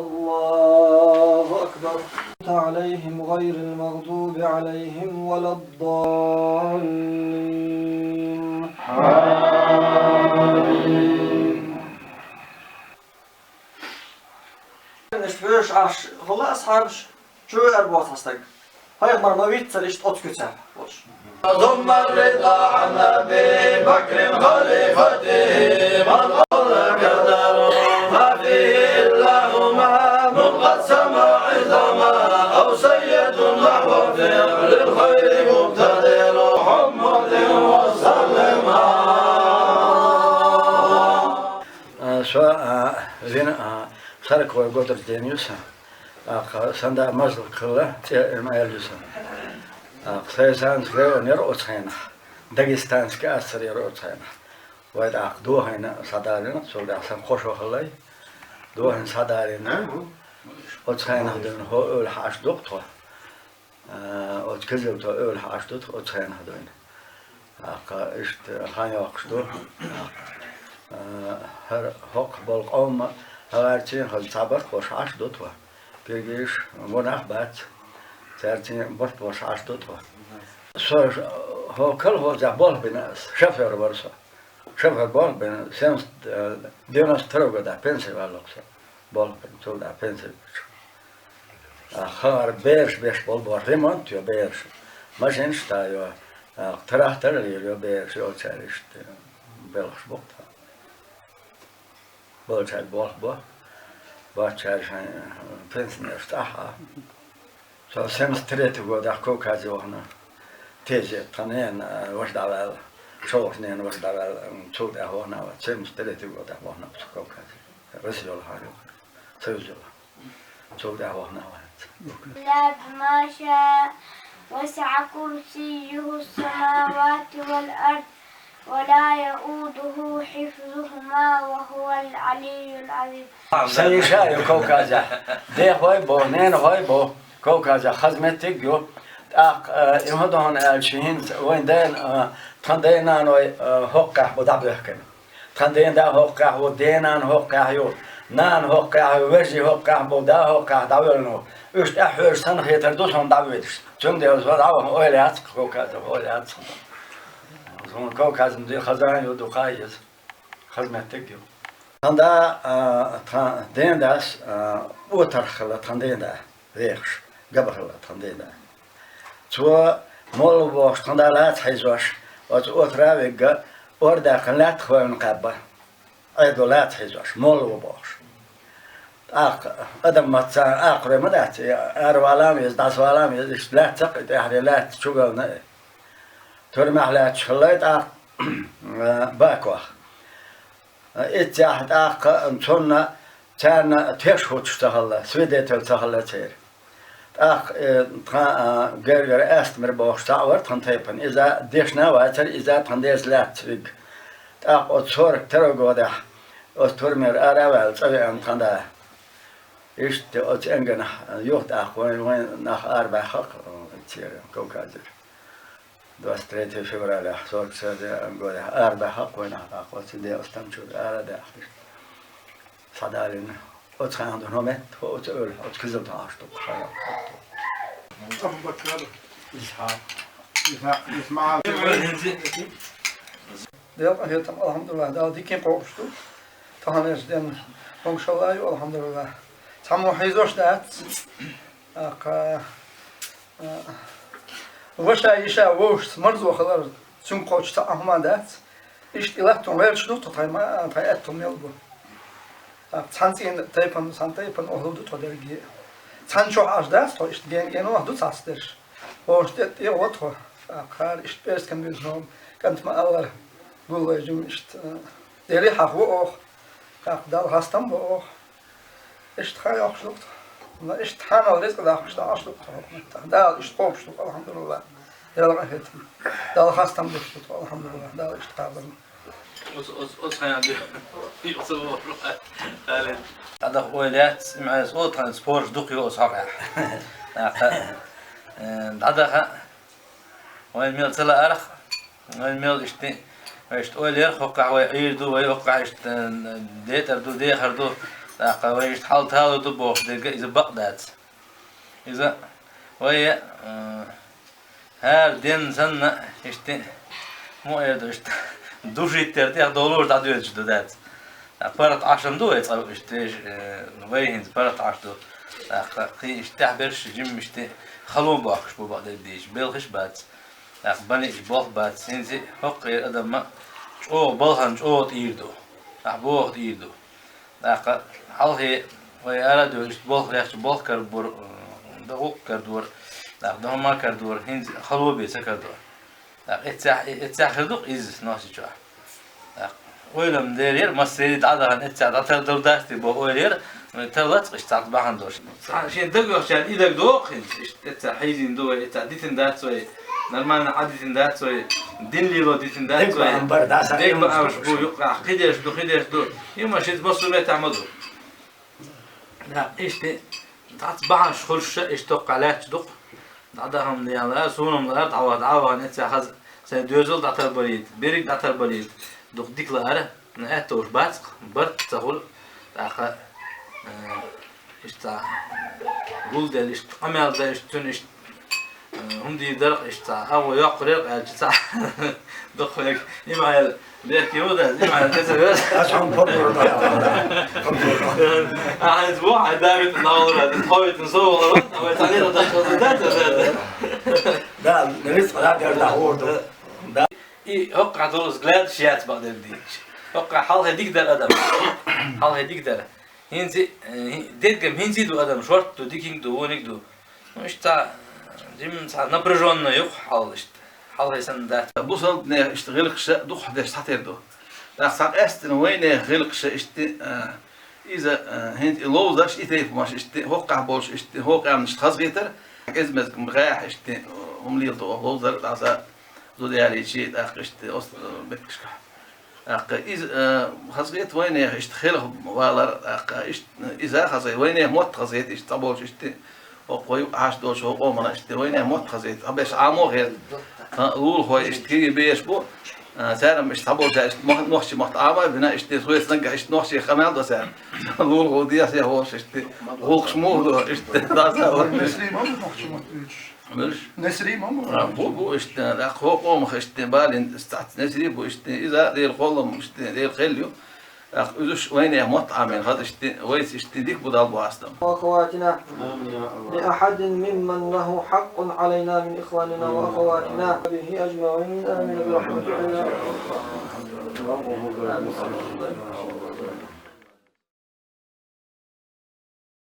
الله أكبر. عليهم غير المغضوب عليهم ولا الضالين. آمين. Nös aş, valla ashabış. Çoğu erbat hastayım. Hayır marmavit sarışt ot köçer. Boş. ثم الرضا عن أبي بكر خليفته من قل قدر ما فيه إلا هما منقسم عظما أو سيد نحو فعل الخير مبتدر محمد وسلم. Sarık ve Godur deniyorsa, sen de mazlum kılla, elbisen. Sayısanski öner oçayna, Dagestanski asırıyor oçayna. Ve de doğayna sadarına, sonra sen hoş olay, doğayna sadarına, oçayna dön ho öl haş doktor, oç kızıl to öl haş doktor oçayna dön. İşte hangi akşam, her hak bol olma. Havaçın hal sabah boş aş doktor. Bir giriş monah bat. Serçin boş aş doktor. Sonra hokal hoca bol binas. Şoför varsa. Şoför bol binas. Sen diyorsun trogoda pensiyon alırsa. Bol binas. Çolda pensiyon. Har beş bol remont yo beş. Maşin stayo. Traktör yo beş yo çarıştı. Beloş bokta. Bolçal bol. Bahçeli pensiyon staha. Så semestret går där kokade ordna. Teze tanén varsdavel. Shortnen varsdavel tog där ordna. Semestret går där ordna på kokade. Resjol har ju. Sözjol. Tog där ordna. لا بما شاء وسع كرسيه السماوات والأرض ولا يؤوده حفظهما وهو العلي العظيم. سيشاي كوكازا. ده هاي بو نين هاي بو كوكازا خدمتك جو. يهودون الشهين وين دين تندينا نوي هوكا بدابهكن. تندينا هوكا ودينا هوكا يو. نان هوكا وجي هوكا بودا هوكا داولنو. Üst ahır sen heter son davet. Çünkü o zaman öyle at kokazا öyle at. Son kokazın diye hazan yo dokayız. Hizmettek yo. Tanda dendas otarxla tandenda rechts gabahla tandenda. Zo mol was tanda laat hizwas wat otravega orda lat gewoon qabba. Aydo lat hizwas mol was. Adam matsa aqre madat arwalam yaz daswalam yaz لا تقد يعني لا تشغلنا ترمح لا تشغلت باكوا اتجاهت انتونا كان تشهد تشتغل سويدت تشتغل تير غير استمر باش تعور تنتيبن اذا ديشنا واتر اذا تنديز لا تريق اتصور ترغودا استورمر اراول صبي انتندا İşte o engin yok da koyun nach arba hak tiyer kokazır. 23 fevralı sorçada böyle arba hak koyun hak o side ostamçı arada. Sadalin o çandı nomet o öl o kızıl taştı. Abu Bakr İsmail Deel heet hem alhamdulillah. Daar die kim opstu. Tahan is den onşallah alhamdulillah. Samu hizosh dat. Washa isha wosh marzu khalar sun qochta ahmadat. İşte ilahtun ver şunu tutayma tayatum yolbu. Çantin taypan santaypan ohludu todergi. Çanço ajdas to işte gen ohdu saster. Hoştet ya otho. Akar işte persken biznom kantma Allah bulacım işte. Deri havu oh. Dal hastam bu oh. İşte hay akşlık. İşte hanal rezk da akşlık akşlık. Dal işte kopşluk elhamdülillah. Dal rahatim. Dal hastam düştük elhamdülillah. Dal işte kaldım. Os hayalde. Yoksa bu. Evet. هذا هو لا مع صوت ترانسبور دقيقة صحيح. هذا وين ميل تلا أرخ وين ميل إشتي أولير خقع ويعيدو ويوقع إشت ديتر دو ديخر دو ويش حال هذا دبوخ دقة إذا بقدات إذا ويا هر دين سنة إشتى مو إيدوشت دوشي ترتيح دولار تعديل جدات بارت عشان دو يتصاب إشتى وين بارت عشدو قي إشتى برش جيم إشتى خلون باخش بو بعد الديش بيلخش بات بني إجبال بات سينزي حق أدم ما أو بالهن أو تيردو أبوه تيردو حال هي ويأرادو إشتبال رياش بال كربور دقوق كردور ده ما كردور هنز خلو بيت كردور اتساع خردوق إز ناسي شو ويلم دير مسيري عادة اتساع تردو داشتي بو ويلير تلات اشتاق بحندوش شين دقوا عشان إذا دوق اتساع حيزين دو اتساع ديتن دات سوي نرمان عادتن دات سوي دين ليلو ديتن دات سوي ديك بقى بو يقع خديش دو يوم شيت بصوا بيت عمدو لا إشتي تعت بعش خرش اشتق عليه تدق عدهم دي على سونم الأرض عوض نتسع خز سيدوزل دعتر بريد بيرك دعتر بريد دق ديك لأره نأتوش باتق برد تقول دعقة اشتا قول ده اشت عمل ده اشتون اشت هم دي درق اشتا أو يقرق الجتاع دخلك يمعل ليك يودا يمعل كذا عشان فضل عن أسبوع دامت النهار تحاول تنسوه أو تعليق تخطيطات ده نريد قلاد يرجع هورده إيه أقع دولس جلاد شيات بعد الديش أقع حال هديك در أدم حال هديك در هنزي ديت كم هنزي دو أدم شورت دو ديكينج دو ونيك دو مش تا جيم تا نبرجون يق حال إشت حال هيسن ده بوصل اشتغل قشة دو حدش تحت يردو ساق أستن وين غلق قشة إذا هنت لوزاش إثيف ماش هوقع بولش هوقع من خاص غيتر إزمز مغاح هم لي لوزر تعسى زود يعني شيء أخشت أصل بكش إذا خاص غيت وين اشتخله ولا إذا خاص وين موت خاصيت تبولش وقوي عاش دوش هو ما وين موت خاصيت أبيش عامو غير لول هو اشتكي بيش بو سعر مش تبول ده نوخشي محتعامة بنا اشتي سويس نجح اشت نوخشي خمال ده سعر لول هو دي أسيه هو اشتي غوخش مو ده اشتي ده سعر نسري ما نوخشي مطلوش مش نسري ما بو اشتي لا خوقه مخ اشتي بالين استعت نسري بو اشتي إذا دير خلهم اشتي دير خليو أخذش وين يا مطعمين هذا اشتي ويس اشتي ديك بدال بواسطة وأخواتنا لأحد ممن له حق علينا من إخواننا وأخواتنا به أجمعين آمين برحمتك يا رب.